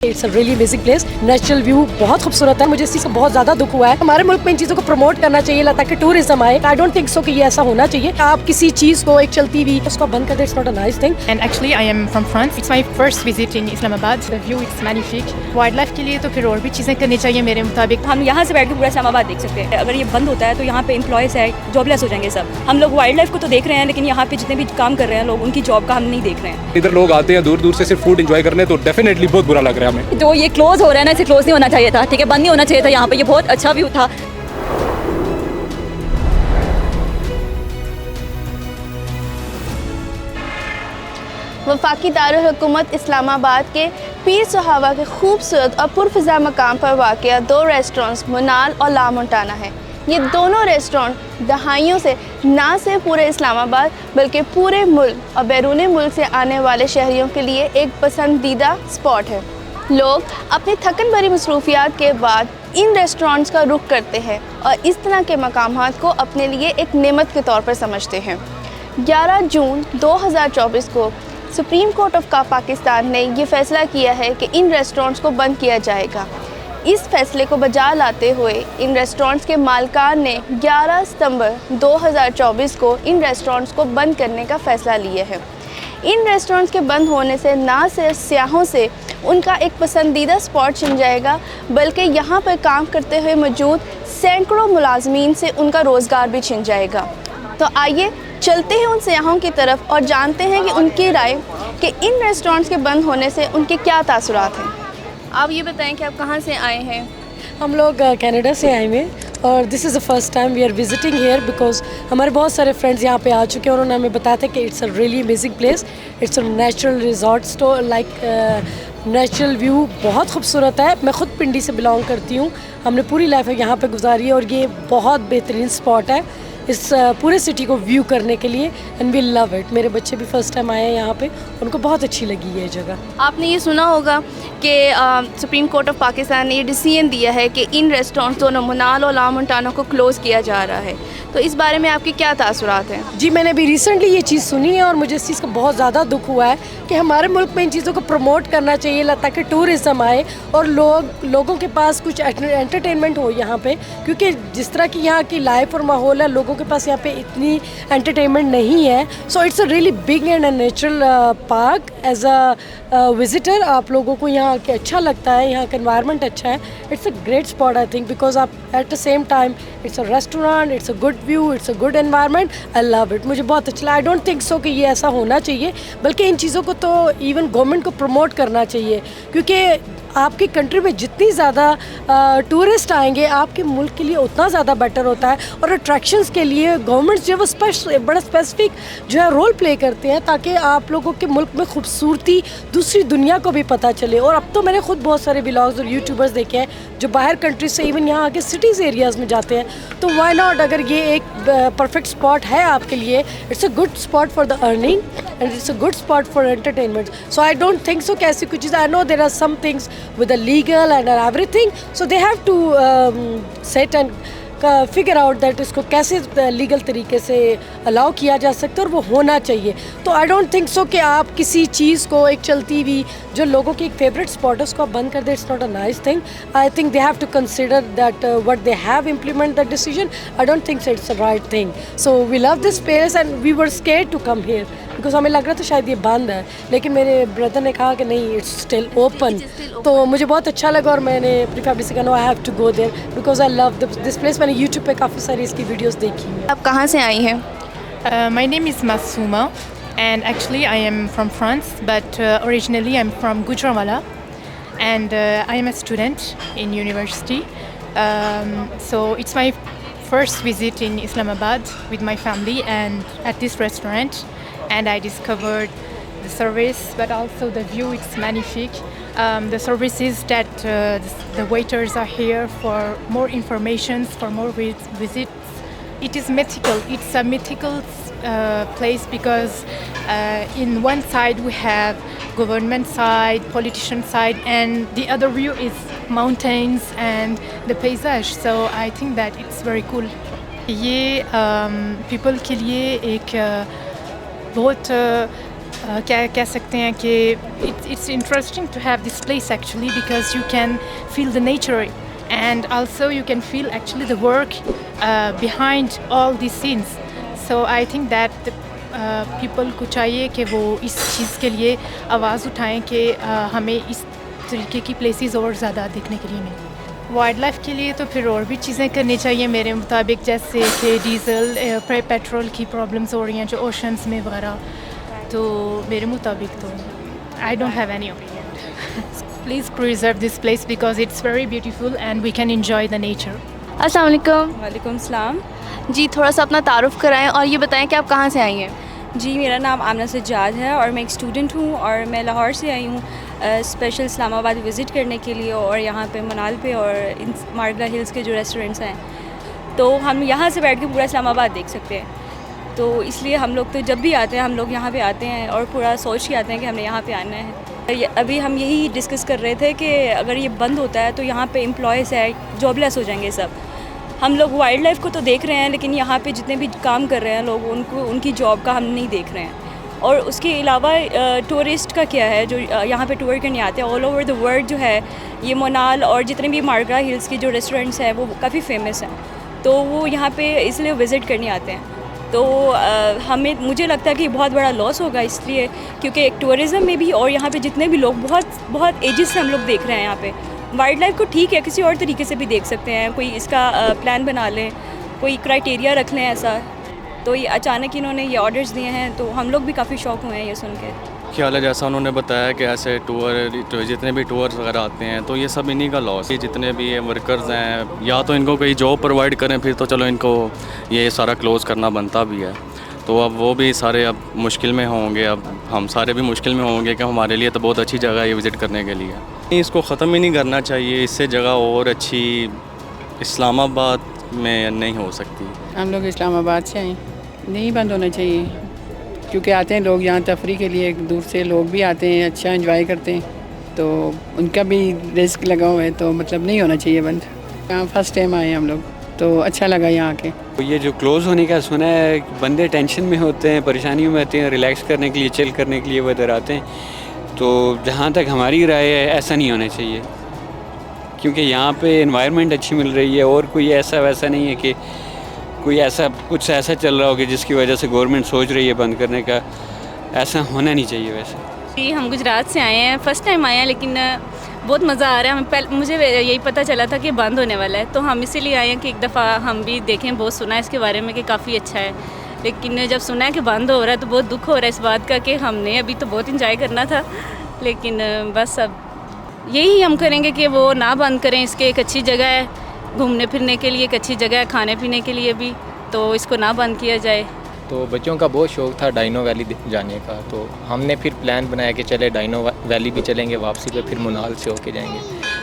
It's a really amazing place. Natural view बहुत खूबसूरत है। मुझे इस चीज़ का बहुत ज़्यादा दुख हुआ है। हमारे मुल्क में इन चीज़ों को प्रमोट करना चाहिए ताकि टूरिज्म आए। आई डोंट थिंक सो कि ये ऐसा होना चाहिए। आप किसी चीज़ को एक चलती हुई उसको बंद कर दे, it's not a nice thing. And actually I am from France. It's my first visit in Islamabad. The view is magnifique. Wildlife के लिए तो फिर और भी चीज़ें करनी चाहिए मेरे मुताबिक। हम यहाँ से बैठ के पूरा इस्लामाबाद देख सकते हैं। अगर ये बंद होता है तो यहाँ पे एम्प्लॉयज़ है, जॉबलेस हो जाएंगे सब। हम लोग वाइल्ड लाइफ को तो देख रहे हैं, लेकिन यहाँ पे जितने भी काम कर रहे हैं लोग, उनकी जॉब का हम नहीं देख रहे हैं। इधर लोग आते हैं दूर दूर से सिर्फ फूड एंजॉय करने, तो डेफिनेटली बहुत बुरा लग रहा है हमें। जो ये क्लोज हो रहा है ना, इसे क्लोज नहीं होना चाहिए था, ठीक है, बंद नहीं होना चाहिए था। यहाँ पे ये बहुत अच्छा व्यू था। वफाकी दारुल हुकूमत इस्लामाबाद के पीर सुहावा के खूबसूरत और पुरफ़िज़ा मकाम पर वाक़या दो रेस्टोरेंट्स मुनाल और ला मोंटाना है। ये दोनों रेस्टोरेंट दहाइयों से ना सिर्फ पूरे इस्लामाबाद बल्कि पूरे मुल्क और बैरून मुल्क से आने वाले शहरियों के लिए एक पसंदीदा स्पॉट है। लोग अपनी थकन भरी मसरूफियात के बाद इन रेस्टोरेंट्स का रुख करते हैं और इस तरह के मकामात को अपने लिए एक नेमत के तौर पर समझते हैं। 11 जून 2024 को सुप्रीम कोर्ट ऑफ पाकिस्तान ने ये फ़ैसला किया है कि इन रेस्टोरेंट्स को बंद किया जाएगा। इस फैसले को बजा लाते हुए इन रेस्टोरेंट्स के मालिकान ने 11 सितंबर 2024 को इन रेस्टोरेंट्स को बंद करने का फ़ैसला लिया है। इन रेस्टोरेंट्स के बंद होने से ना सिर्फ सियाहों से उनका एक पसंदीदा स्पॉट छिन जाएगा, बल्कि यहाँ पर काम करते हुए मौजूद सैकड़ों मुलाजमीन से उनका रोज़गार भी छिन जाएगा। तो आइए चलते हैं उन सियाहों की तरफ और जानते हैं कि उनकी राय कि इन रेस्टोरेंट्स के बंद होने से उनके क्या तासुरात हैं। आप ये बताएं कि आप कहाँ से आए हैं? हम लोग कनाडा से आए हुए हैं और this is the first time we are visiting here because हमारे बहुत सारे फ्रेंड्स यहाँ पे आ चुके हैं और उन्होंने हमें बताया था कि it's a really amazing place. It's a natural resort स्टो लाइक नेचुरल व्यू बहुत खूबसूरत है। मैं ख़ुद पिंडी से बिलोंग करती हूँ। हमने पूरी लाइफ यहाँ पे गुजारी है और ये बहुत बेहतरीन स्पॉट है इस पूरे सिटी को व्यू करने के लिए एंड वी लव इट। मेरे बच्चे भी फर्स्ट टाइम आए हैं यहाँ पे, उनको बहुत अच्छी लगी ये जगह। आपने ये सुना होगा कि सुप्रीम कोर्ट ऑफ पाकिस्तान ने ये डिसीजन दिया है कि इन रेस्टोरेंट्स दोनों मुनाल और ला मोंटाना को क्लोज़ किया जा रहा है, तो इस बारे में आपके क्या तासुरात हैं? जी, मैंने अभी रिसेंटली ये चीज़ सुनी है और मुझे इस चीज़ का बहुत ज़्यादा दुख हुआ है कि हमारे मुल्क में इन चीज़ों को प्रमोट करना चाहिए ताकि टूरिज़म आए और लोगों के पास कुछ एंटरटेनमेंट हो यहाँ पे, क्योंकि जिस तरह की यहाँ की लाइफ और माहौल है लोगों के पास यहाँ पे इतनी एंटरटेनमेंट नहीं है। So it's a really big and a natural park. As a visitor आप लोगों को यहाँ के अच्छा लगता है, यहाँ का एनवायरनमेंट अच्छा है। It's a great spot I think because आप at the same time it's a restaurant, it's a good view, it's a good environment. I love it, मुझे बहुत अच्छा लगा। आई डोंट थिंक सो कि ये ऐसा होना चाहिए, बल्कि इन चीज़ों को तो इवन गवर्नमेंट को प्रमोट करना चाहिए, क्योंकि आपकी कंट्री में जितनी ज़्यादा टूरिस्ट आएंगे आपके मुल्क के लिए उतना ज़्यादा बेटर होता है। और अट्रैक्शंस के लिए गवर्नमेंट्स जो है वो बड़ा स्पेसिफिक जो है रोल प्ले करते हैं ताकि आप लोगों के मुल्क में खूबसूरती दूसरी दुनिया को भी पता चले। और अब तो मैंने खुद बहुत सारे ब्लॉग्स और यूट्यूबर्स देखे हैं जो बाहर कंट्री से इवन यहाँ आके सिटीज़ एरियाज़ में जाते हैं, तो वाई नॉट, अगर ये एक परफेक्ट स्पॉट है आपके लिए, it's a good spot for the earning and it's a good spot for entertainment. So I don't think so कि ऐसी कुछ चीज़, I know there are some things with the legal and everything, so they have to sit and figure out that इसको कैसे legal तरीके से allow किया जा सकता है और वो होना चाहिए। तो आई डोंट थिंक सो कि आप किसी चीज़ को एक चलती हुई जो लोगों की एक फेवरेट स्पॉट है उसको आप बंद कर दे, it's not a nice thing. I think they have to consider that what they have implement that decision. I don't think so it's a right thing. So we love this place and we were scared to come here because हमें लग रहा था शायद ये बंद है, लेकिन मेरे ब्रदर ने कहा कि नहीं, इट्स स्टिल ओपन। तो मुझे बहुत अच्छा लगा और मैंने अपनी फैमिली से कहा no I have to go there because I love this place. मैंने यूट्यूब पे काफ़ी सारी इसकी वीडियोस देखी हैं। आप कहाँ से आई हैं? My name is Masuma and actually I am from France, but originally I'm from Gujranwala and I am a student in university. So it's my first visit in Islamabad with my family and at this restaurant, and I discovered the service but also the view. It's magnifique. The service is that the waiters are here for more information, for more visits. It is mythical. It's a mythical place because in one side we have government side, politician side, and the other view is mountains and the paysage. So I think that it's very cool. ये people के लिए एक बहुत क्या कह सकते हैं कि it's interesting to have this place actually because you can feel the nature and also you can feel actually the work behind all these scenes. So I think that people को चाहिए कि वो इस चीज़ के लिए आवाज़ उठाएं कि हमें इस तरीके की प्लेसेस और ज़्यादा देखने के लिए मिलें। वाइल्ड लाइफ के लिए तो फिर और भी चीज़ें करनी चाहिए मेरे मुताबिक, जैसे कि डीज़ल पेट्रोल की प्रॉब्लम्स हो रही हैं जो ओशंस में वगैरह, तो मेरे मुताबिक तो I don't have any opinion. Please preserve this place because it's very beautiful and we can enjoy the nature. अस्सलाम वालेकुम। वालेकुम सलाम। जी, थोड़ा सा अपना तारुफ कराएं और ये बताएं कि आप कहाँ से आई हैं। जी, मेरा नाम आमना सज्जाद है और मैं एक स्टूडेंट हूँ और मैं लाहौर से आई हूँ स्पेशल इस्लामाबाद विज़िट करने के लिए, और यहाँ पे मनाल पे और इन मारगला हिल्स के जो रेस्टोरेंट्स हैं, तो हम यहाँ से बैठ के पूरा इस्लामाबाद देख सकते हैं। तो इसलिए हम लोग तो जब भी आते हैं हम लोग यहाँ पे आते हैं और पूरा सोच के आते हैं कि हमने यहाँ पे आना है। अभी हम यही डिस्कस कर रहे थे कि अगर ये बंद होता है तो यहाँ पे एम्प्लॉयज़ है जॉबलेस हो जाएंगे सब। हम लोग वाइल्ड लाइफ को तो देख रहे हैं लेकिन यहाँ पे जितने भी काम कर रहे हैं लोग उनको उनकी जॉब का हम नहीं देख रहे हैं। और उसके अलावा टूरिस्ट का क्या है जो यहाँ पे टूर करने आते हैं ऑल ओवर द वर्ल्ड, जो है ये मनाल और जितने भी मारगला हिल्स के जो रेस्टोरेंट्स हैं वो काफ़ी फेमस हैं, तो वो यहाँ पे इसलिए विज़िट करने आते हैं। तो मुझे लगता है कि बहुत बड़ा लॉस होगा इसलिए, क्योंकि एक टूरिज़म में भी और यहाँ पे जितने भी लोग बहुत एजेस से हम लोग देख रहे हैं यहाँ पे। वाइल्ड लाइफ को ठीक है किसी और तरीके से भी देख सकते हैं, कोई इसका प्लान बना लें, कोई क्राइटेरिया रख लें ऐसा। तो ये अचानक इन्होंने ये ऑर्डर्स दिए हैं तो हम लोग भी काफ़ी शौक हुए हैं ये सुन के। ख्याल है जैसा उन्होंने बताया कि ऐसे टूर जितने भी टूर्स वगैरह आते हैं तो ये सब इन्हीं का लॉस है। जितने भी वर्कर्स हैं या तो इनको कोई जॉब प्रोवाइड करें, फिर तो चलो इनको ये सारा क्लोज़ करना बनता भी है। तो अब वो भी सारे अब मुश्किल में होंगे, अब हम सारे भी मुश्किल में होंगे कि हमारे लिए तो बहुत अच्छी जगह है ये विज़िट करने के लिए। इसको ख़त्म ही नहीं करना चाहिए, इससे जगह और अच्छी इस्लामाबाद में नहीं हो सकती। हम लोग इस्लामाबाद से आए, नहीं बंद होना चाहिए क्योंकि आते हैं लोग यहाँ तफरी के लिए, दूर से लोग भी आते हैं, अच्छा एंजॉय करते हैं, तो उनका भी रिस्क लगा हुआ है, तो मतलब नहीं होना चाहिए बंद। यहाँ फर्स्ट टाइम आए हम लोग तो अच्छा लगा यहाँ आके। तो ये जो क्लोज़ होने का सुना है, बंदे टेंशन में होते हैं, परेशानियों में होते हैं, रिलैक्स करने के लिए, चिल करने के लिए वो इधर आते हैं। तो जहाँ तक हमारी राय है ऐसा नहीं होना चाहिए, क्योंकि यहाँ पे एनवायरनमेंट अच्छी मिल रही है और कोई ऐसा वैसा नहीं है कि कोई ऐसा कुछ ऐसा चल रहा हो कि जिसकी वजह से गवर्नमेंट सोच रही है बंद करने का। ऐसा होना नहीं चाहिए। वैसे जी, हम गुजरात से आए हैं, फ़र्स्ट टाइम आए हैं, लेकिन बहुत मज़ा आ रहा है। मुझे यही पता चला था कि बंद होने वाला है, तो हम इसीलिए आए हैं कि एक दफ़ा हम भी देखें। बहुत सुना है इसके बारे में कि काफ़ी अच्छा है, लेकिन जब सुना है कि बंद हो रहा है तो बहुत दुख हो रहा है इस बात का कि हमने अभी तो बहुत इंजॉय करना था, लेकिन बस अब यही हम करेंगे कि वो ना बंद करें। इसके एक अच्छी जगह है घूमने फिरने के लिए, एक अच्छी जगह है खाने पीने के लिए भी, तो इसको ना बंद किया जाए। तो बच्चों का बहुत शौक़ था डाइनो वैली जाने का, तो हमने फिर प्लान बनाया कि चले डाइनो वैली भी चलेंगे, वापसी पे फिर मनाल से होके जाएंगे।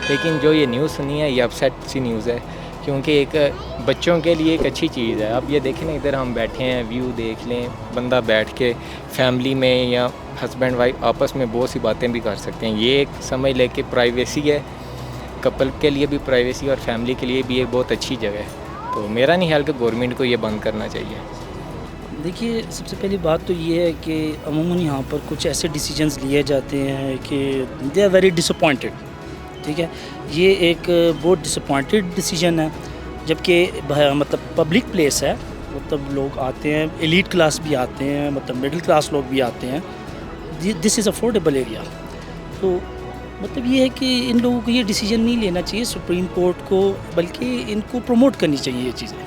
लेकिन जो ये न्यूज़ सुनी है ये अपसेट सी न्यूज़ है, क्योंकि एक बच्चों के लिए एक अच्छी चीज़ है। अब ये देखें ना, इधर हम बैठे हैं, व्यू देख लें, बंदा बैठ के फैमिली में या हस्बैंड वाइफ आपस में बहुत सी बातें भी कर सकते हैं। ये एक समझ ले कि प्राइवेसी है, कपल के लिए भी प्राइवेसी और फैमिली के लिए भी एक बहुत अच्छी जगह है। तो मेरा नहीं ख्याल कि गवर्नमेंट को ये बंद करना चाहिए। देखिए, सबसे पहली बात तो ये है कि अमूमन यहाँ पर कुछ ऐसे डिसीजंस लिए जाते हैं कि दे आर वेरी डिसअपॉइंटेड। ठीक है, ये एक बहुत डिसअपॉइंटेड डिसीजन है, जबकि मतलब पब्लिक प्लेस है, मतलब लोग आते हैं, एलीट क्लास भी आते हैं, मतलब मिडिल क्लास लोग भी आते हैं। This is affordable area. तो मतलब ये है कि इन लोगों को ये डिसीजन नहीं लेना चाहिए सुप्रीम कोर्ट को, बल्कि इनको प्रमोट करनी चाहिए ये चीज़ें।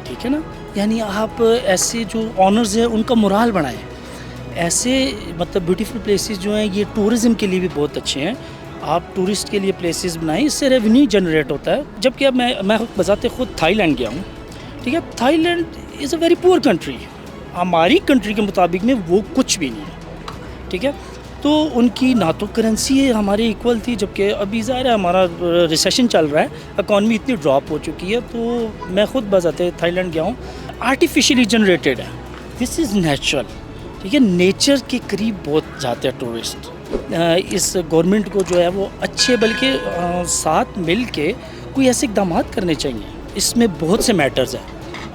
ठीक है ना, यानी आप ऐसे जो ऑनर्स हैं उनका मोराल बढ़ाएं। ऐसे मतलब ब्यूटीफुल प्लेसेस जो हैं ये टूरिज़म के लिए भी बहुत अच्छे हैं। आप टूरिस्ट के लिए प्लेसेस बनाएं, इससे रेवेन्यू जनरेट होता है। जबकि अब मैं बजाते खुद थाईलैंड गया हूँ। ठीक है, Thailand is a very poor country, हमारी कंट्री के मुताबिक में वो कुछ भी नहीं है। ठीक है, तो उनकी ना तो करेंसी है हमारे इक्वल थी, जबकि अभी ज़ाहिर है हमारा रिसेशन चल रहा है, इकॉनमी इतनी ड्रॉप हो चुकी है। तो मैं ख़ुद बजाते थाईलैंड गया हूँ, आर्टिफिशियली जनरेटेड है, दिस इज़ नेचुरल। ठीक है, नेचर के करीब बहुत जाते हैं टूरिस्ट। इस गवर्नमेंट को जो है वो अच्छे, बल्कि साथ मिल के कोई ऐसे इक़दाम करने चाहिए। इसमें बहुत से मैटर्स हैं।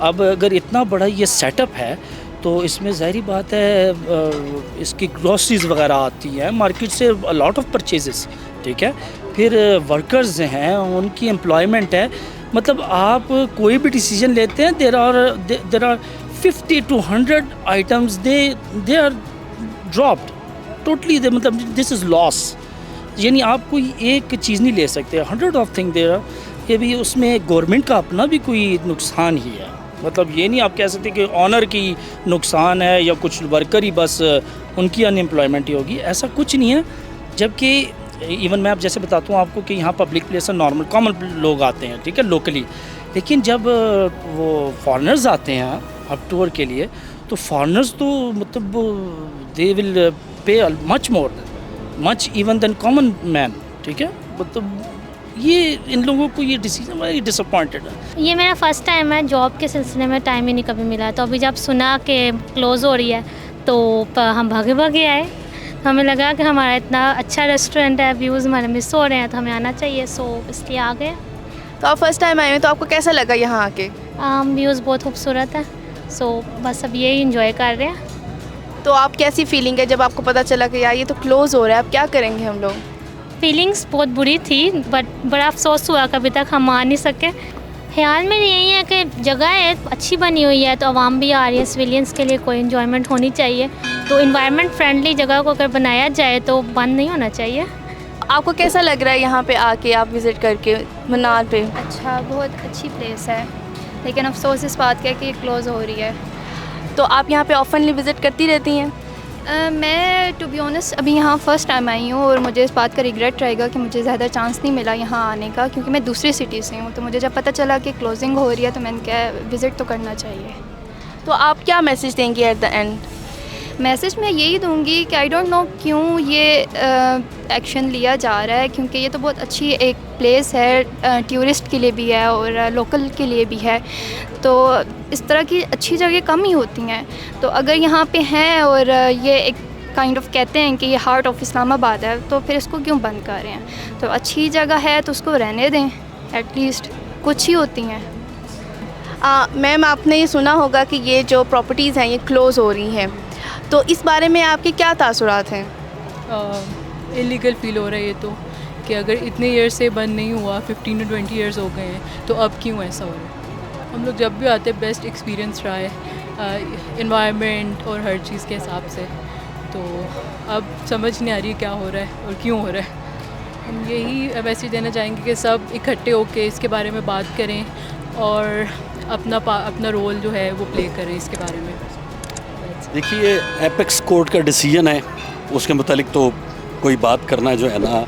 अब अगर इतना बड़ा ये सेटअप है तो इसमें ज़ाहिरी बात है इसकी ग्रॉसरीज वगैरह आती हैं मार्केट से, लॉट ऑफ परचेजेस, ठीक है। फिर वर्कर्स हैं, उनकी एम्प्लॉयमेंट है, मतलब आप कोई भी डिसीजन लेते हैं, there are 50 to 100 items they are dropped totally, मतलब दिस इज़ लॉस। यानी आप कोई एक चीज़ नहीं ले सकते, 100 ऑफ थिंग देर आर। ये भी उसमें गवर्नमेंट का अपना भी कोई नुकसान ही है, मतलब ये नहीं आप कह सकते कि ऑनर की नुकसान है या कुछ वर्कर ही बस उनकी अनएम्प्लॉयमेंट ही होगी, ऐसा कुछ नहीं है। जबकि इवन मैं अब जैसे बताता हूँ आपको कि यहाँ पब्लिक प्लेस है, नॉर्मल कॉमन लोग आते हैं, ठीक है, लोकली, लेकिन जब वो फॉरेनर्स आते हैं अब टूर के लिए, तो फॉरेनर्स तो मतलब they will pay much more, much even than common man, ठीक है। मतलब ये इन लोगों को ये डिसीजन वेरी डिसअपॉइंटेड है। ये मेरा फर्स्ट टाइम है, जॉब के सिलसिले में टाइम ही नहीं कभी मिला, तो अभी जब सुना कि क्लोज़ हो रही है तो हम भागे भागे आए। हमें लगा कि हमारा इतना अच्छा रेस्टोरेंट है, व्यूज़ हमारे मिस हो रहे हैं, तो हमें आना चाहिए, सो इसलिए आ गए। तो आप फर्स्ट टाइम आए हैं, तो आपको कैसा लगा यहाँ आके? व्यूज़ बहुत खूबसूरत है, सो बस अब यही इंजॉय कर रहे हैं। तो आप कैसी फीलिंग है जब आपको पता चला कि यार ये तो क्लोज़ हो रहा है, अब क्या करेंगे हम लोग? फीलिंग्स बहुत बुरी थी, बट बड़ा अफसोस हुआ कि अभी तक हम आ नहीं सके। ख्याल में यही है कि जगह है अच्छी बनी हुई है, तो आवाम भी आ रही है, सिविलियंस के लिए कोई इन्जॉयमेंट होनी चाहिए, तो इन्वायरमेंट फ्रेंडली जगह को अगर बनाया जाए तो बंद नहीं होना चाहिए। आपको कैसा लग रहा है यहाँ पे आके, आप विज़िट करके मनाल पे? अच्छा, बहुत अच्छी प्लेस है, लेकिन अफसोस इस बात का है कि क्लोज़ हो रही है। तो आप यहाँ पे ऑफनली विज़िट करती रहती हैं? मैं टू बी ऑनेस्ट अभी यहाँ फ़र्स्ट टाइम आई हूँ, और मुझे इस बात का रिग्रेट रहेगा कि मुझे ज़्यादा चांस नहीं मिला यहाँ आने का, क्योंकि मैं दूसरी सिटी से हूँ। तो मुझे जब पता चला कि क्लोजिंग हो रही है, तो मैंने कहा विज़िट तो करना चाहिए। तो आप क्या मैसेज देंगी एट द एंड? मैसेज मैं यही दूंगी कि आई डोंट नो क्यों ये एक्शन लिया जा रहा है, क्योंकि ये तो बहुत अच्छी एक प्लेस है, टूरिस्ट के लिए भी है और लोकल के लिए भी है, तो इस तरह की अच्छी जगह कम ही होती हैं। तो अगर यहाँ पे हैं और ये एक काइंड ऑफ कहते हैं कि ये हार्ट ऑफ इस्लामाबाद है, तो फिर इसको क्यों बंद कर रहे हैं? तो अच्छी जगह है तो उसको रहने दें, एटलीस्ट कुछ ही होती हैं। मैम, आपने ये सुना होगा कि ये जो प्रॉपर्टीज़ हैं ये क्लोज़ हो रही हैं, तो इस बारे में आपके क्या तासुरात हैं? इलीगल फील हो रहा है ये तो, कि अगर इतने ईयर्स से बंद नहीं हुआ, 15 to 20 ईयर्स हो गए हैं, तो अब क्यों ऐसा हो रहा है? हम लोग जब भी आते हैं बेस्ट एक्सपीरियंस रहा है इन्वायरमेंट और हर चीज़ के हिसाब से, तो अब समझ नहीं आ रही क्या हो रहा है और क्यों हो रहा है। हम यही मैसेज देना चाहेंगे कि सब इकट्ठे होकर इसके बारे में बात करें और अपना रोल जो है वो प्ले करें इसके बारे में। देखिए, एपेक्स कोर्ट का डिसीजन है, उसके मुतालिक तो कोई बात करना जो है ना,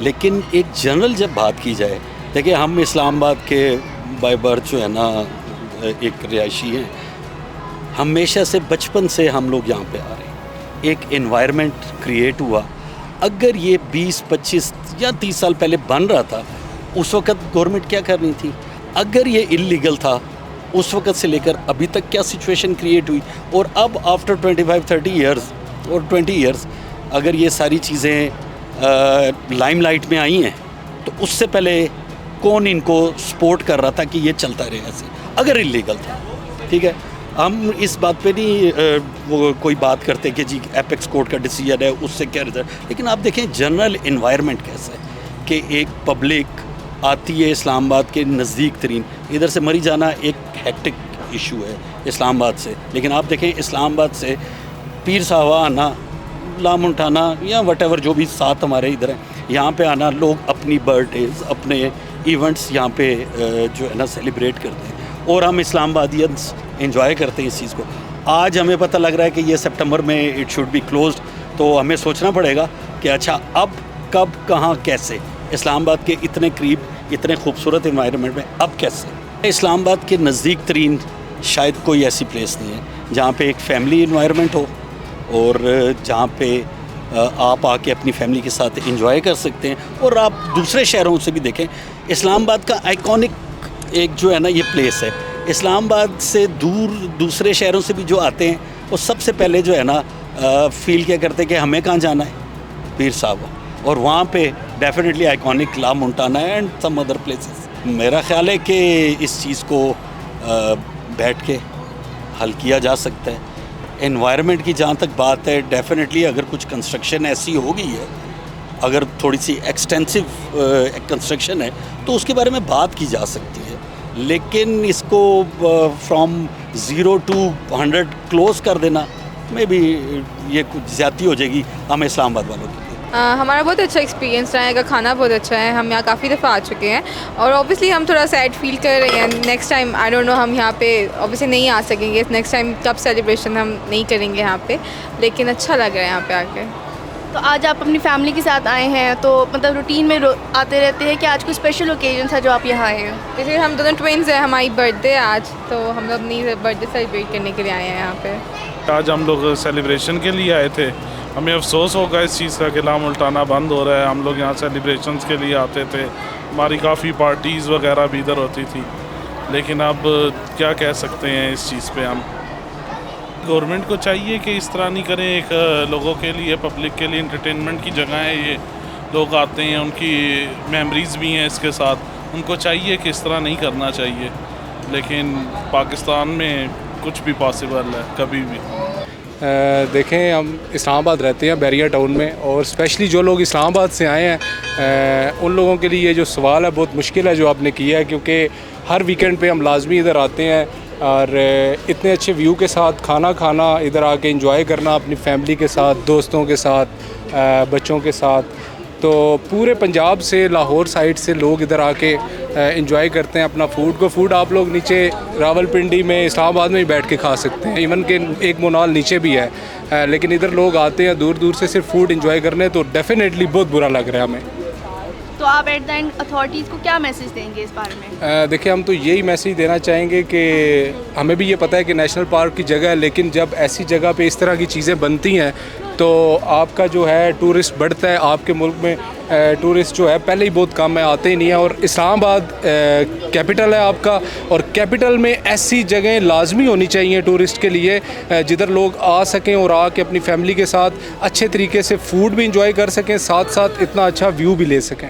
लेकिन एक जनरल जब बात की जाए, देखिए हम इस्लामाबाद के बाय बर्थ जो है ना एक रिहायशी हैं, हमेशा से बचपन से हम लोग यहाँ पे आ रहे हैं, एक एनवायरनमेंट क्रिएट हुआ। अगर ये 20-25 या 30 साल पहले बन रहा था, उस वक़्त गवर्नमेंट क्या कर रही थी? अगर ये इलीगल था, उस वक़्त से लेकर अभी तक क्या सिचुएशन क्रिएट हुई, और अब आफ्टर 25-30 ईयर्स और 20 ईयर्स अगर ये सारी चीज़ें लाइमलाइट में आई हैं, तो उससे पहले कौन इनको सपोर्ट कर रहा था कि ये चलता रहे ऐसे, अगर इलीगल था? ठीक है, हम इस बात पे नहीं वो कोई बात करते कि जी एपेक्स कोर्ट का डिसीजन है उससे क्या रिजल्ट, लेकिन आप देखें जनरल इन्वायरमेंट कैसा है कि एक पब्लिक आती है इस्लामाबाद के नज़दीक तरीन, इधर से मरी जाना एक हेक्टिक इशू है इस्लामाबाद से, लेकिन आप देखें इस्लामाबाद से पीर साहबा आना, लामुंटाना या वटेवर जो भी साथ हमारे इधर हैं, यहाँ पे आना, लोग अपनी बर्थडेज अपने इवेंट्स यहाँ पे जो है ना सेलिब्रेट करते हैं, और हम इस्लामाबादियंस एंजॉय करते हैं इस चीज़ को। आज हमें पता लग रहा है कि ये सितंबर में इट शुड बी क्लोज्ड, तो हमें सोचना पड़ेगा कि अच्छा अब कब कहाँ कैसे, इस्लामाबाद के इतने करीब इतने खूबसूरत इन्वायरमेंट में अब कैसे। इस्लामाबाद के नज़दीक तरीन शायद कोई ऐसी प्लेस नहीं है जहाँ पे एक फैमिली इन्वायरमेंट हो और जहाँ पे आप आके अपनी फैमिली के साथ एंजॉय कर सकते हैं। और आप दूसरे शहरों से भी देखें, इस्लामाबाद का आइकॉनिक एक जो है ना ये प्लेस है, इस्लामाबाद से दूर दूसरे शहरों से भी जो आते हैं वो सबसे पहले जो है ना फील क्या करते हैं कि हमें कहाँ जाना है, पीर साहब, और वहाँ पे डेफिनेटली आइकॉनिक लामुंटाना एंड सम अदर प्लेसेस। मेरा ख्याल है कि इस चीज़ को बैठ के हल किया जा सकता है, एनवायरनमेंट की जहाँ तक बात है, डेफिनेटली अगर कुछ कंस्ट्रक्शन ऐसी हो गई है, अगर थोड़ी सी एक्सटेंसिव कंस्ट्रक्शन है तो उसके बारे में बात की जा सकती है, लेकिन इसको फ्रॉम 0 to 100 क्लोज़ कर देना में भी ये कुछ ज़्यादती हो जाएगी हम इस्लामाबाद वालों के लिए। हमारा बहुत अच्छा एक्सपीरियंस रहा है, का खाना बहुत अच्छा है, हम यहाँ काफ़ी दफ़ा आ चुके हैं और ऑब्वियसली हम थोड़ा सैड फील कर रहे हैं। Next time I don't know हम यहाँ पे ऑब्वियसली नहीं आ सकेंगे, नेक्स्ट टाइम कब सेलिब्रेशन हम नहीं करेंगे यहाँ पे, लेकिन अच्छा लग रहा है यहाँ पे आके। तो आज आप अपनी फैमिली के साथ आए हैं, तो मतलब रूटीन में आते रहते हैं कि आज कोई स्पेशल ओकेजन था जो आप यहाँ आए हैं? जैसे हम दोनों ट्विन्स हैं, हमारी बर्थडे है आज, तो हम लोग अपनी बर्थडे सेलिब्रेट करने के लिए आए हैं यहाँ पे। आज हम लोग सेलिब्रेशन के लिए आए थे, हमें अफसोस होगा इस चीज़ का कि ला मुल्ताना बंद हो रहा है। हम लोग यहाँ सेलिब्रेशंस के लिए आते थे, हमारी काफ़ी पार्टीज़ वगैरह भी इधर होती थी, लेकिन अब क्या कह सकते हैं इस चीज़ पे हम। गवर्नमेंट को चाहिए कि इस तरह नहीं करें, एक लोगों के लिए, पब्लिक के लिए इंटरटेनमेंट की जगह है ये, लोग आते हैं, उनकी मेमोरीज़ भी हैं इसके साथ, उनको चाहिए कि इस तरह नहीं करना चाहिए, लेकिन पाकिस्तान में कुछ भी पॉसिबल है कभी भी। देखें, हम इस्लामाबाद रहते हैं बैरिया टाउन में, और स्पेशली जो लोग इस्लामाबाद से आए हैं उन लोगों के लिए ये जो सवाल है बहुत मुश्किल है जो आपने किया है, क्योंकि हर वीकेंड पे हम लाजमी इधर आते हैं और इतने अच्छे व्यू के साथ खाना खाना, इधर आके एंजॉय करना अपनी फैमिली के साथ, दोस्तों के साथ, बच्चों के साथ, तो पूरे पंजाब से, लाहौर साइड से लोग इधर आके एंजॉय करते हैं अपना फूड आप लोग नीचे रावलपिंडी में, इस्लामाबाद में ही बैठ के खा सकते हैं, इवन के एक मोनाल नीचे भी है, लेकिन इधर लोग आते हैं दूर दूर से सिर्फ फूड एंजॉय करने, तो डेफिनेटली बहुत बुरा लग रहा है हमें। तो आप एट द एंड अथॉरिटीज़ को क्या मैसेज देंगे इस बारे में? देखिए, हम तो यही मैसेज देना चाहेंगे कि हमें भी ये पता है कि नेशनल पार्क की जगह है, लेकिन जब ऐसी जगह पे इस तरह की चीज़ें बनती हैं तो आपका जो है टूरिस्ट बढ़ता है, आपके मुल्क में टूरिस्ट जो है पहले ही बहुत कम है, आते ही नहीं है, और इस्लामाबाद कैपिटल है आपका, और कैपिटल में ऐसी जगह लाजमी होनी चाहिए टूरिस्ट के लिए जिधर लोग आ सकें और आके अपनी फैमिली के साथ अच्छे तरीके से फूड भी इंजॉय कर सकें, साथ साथ इतना अच्छा व्यू भी ले सकें।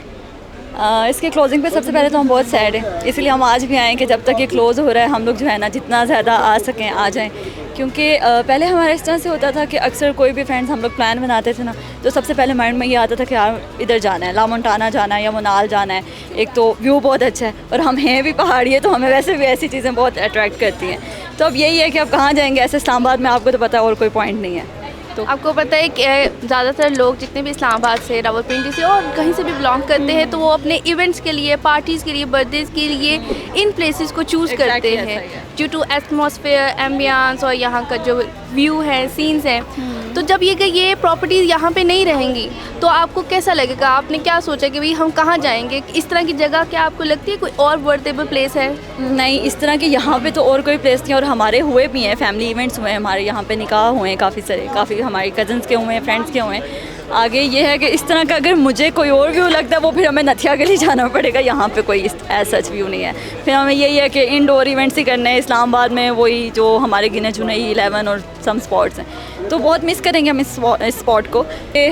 इसके क्लोजिंग पे सबसे पहले तो हम बहुत सैड हैं, इसलिए हम आज भी आए कि जब तक ये क्लोज़ हो रहा है हम लोग जो है ना जितना ज़्यादा आ सकें आ जाएं, क्योंकि पहले हमारे इस तरह से होता था कि अक्सर कोई भी फ्रेंड्स हम लोग प्लान बनाते थे ना, तो सबसे पहले माइंड में ये आता था कि यार इधर जाना है, ला मुल्ताना जाना है या मुनाल जाना है, एक तो व्यू बहुत अच्छा है और हम हैं भी पहाड़ी है, तो हमें वैसे भी ऐसी चीज़ें बहुत अट्रैक्ट करती हैं। तो अब यही है कि अब कहाँ जाएंगे, ऐसे इस्लामाबाद में आपको तो पता है और कोई पॉइंट नहीं है। तो आपको पता है कि ज़्यादातर लोग जितने भी इस्लामाबाद से, रावलपिंडी से और कहीं से भी बिलोंग करते हैं, तो वो अपने इवेंट्स के लिए, पार्टीज़ के लिए, बर्थडेज़ के लिए इन प्लेसेस को चूज़ करते हैं ड्यू टू एटमॉस्फेयर, एम्बियंस और यहाँ का जो व्यू है, सीन्स हैं। तो जब ये प्रॉपर्टीज़ यहाँ पे नहीं रहेंगी तो आपको कैसा लगेगा? आपने क्या सोचा कि भाई हम कहाँ जाएंगे? इस तरह की जगह क्या आपको लगती है कोई और वर्थेबल प्लेस है? नहीं, इस तरह के यहाँ पे तो और कोई प्लेस नहीं, और हमारे हुए भी हैं, फैमिली इवेंट्स हुए हैं, हमारे यहाँ पे निकाह हुए हैं काफ़ी सारे, काफ़ी हमारे कज़न्स के हुए हैं, फ्रेंड्स के हुए हैं। आगे ये है कि इस तरह का अगर मुझे कोई और व्यू लगता है वो फिर हमें नथिया गली जाना पड़ेगा, यहाँ पे कोई ऐसा सच व्यू नहीं है। फिर हमें यही है कि इंडोर इवेंट्स ही करने हैं इस्लामाबाद में, वही जो हमारे गिने चुने 11 और सम स्पॉट्स हैं, तो बहुत मिस करेंगे हम इस स्पॉट को।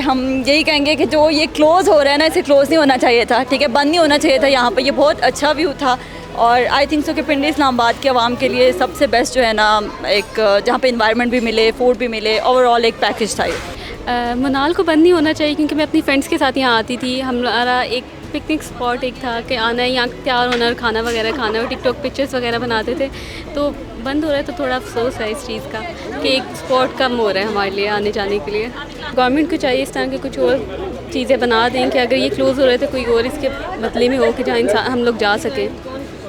हम यही कहेंगे कि जो ये क्लोज़ हो रहा है ना, इसे क्लोज़ नहीं होना चाहिए था, ठीक है, बंद नहीं होना चाहिए था। यहाँ पर ये बहुत अच्छा व्यू था और आई थिंक सो कि पिंडी इस्लामाबाद के अवाम के लिए सबसे बेस्ट जो है ना, एक जहाँ पे इन्वायरमेंट भी मिले, फूड भी मिले, ओवरऑल एक पैकेज था ये। मुनाल को बंद नहीं होना चाहिए, क्योंकि मैं अपनी फ्रेंड्स के साथ यहाँ आती थी, हमारा एक पिकनिक स्पॉट एक था कि आना है यहाँ, तैयार होना और खाना वगैरह खाना और टिकटॉक पिक्चर्स वगैरह बनाते थे। तो बंद हो रहा है तो थोड़ा अफसोस है इस चीज़ का कि एक स्पॉट कम हो रहा है हमारे लिए आने जाने के लिए। गवर्नमेंट को चाहिए इस तरह के कुछ और चीज़ें बना दें कि अगर ये क्लोज़ हो रहे थे कोई और इसके बदले में हो कि जहाँ इंसान हम लोग जा सकें।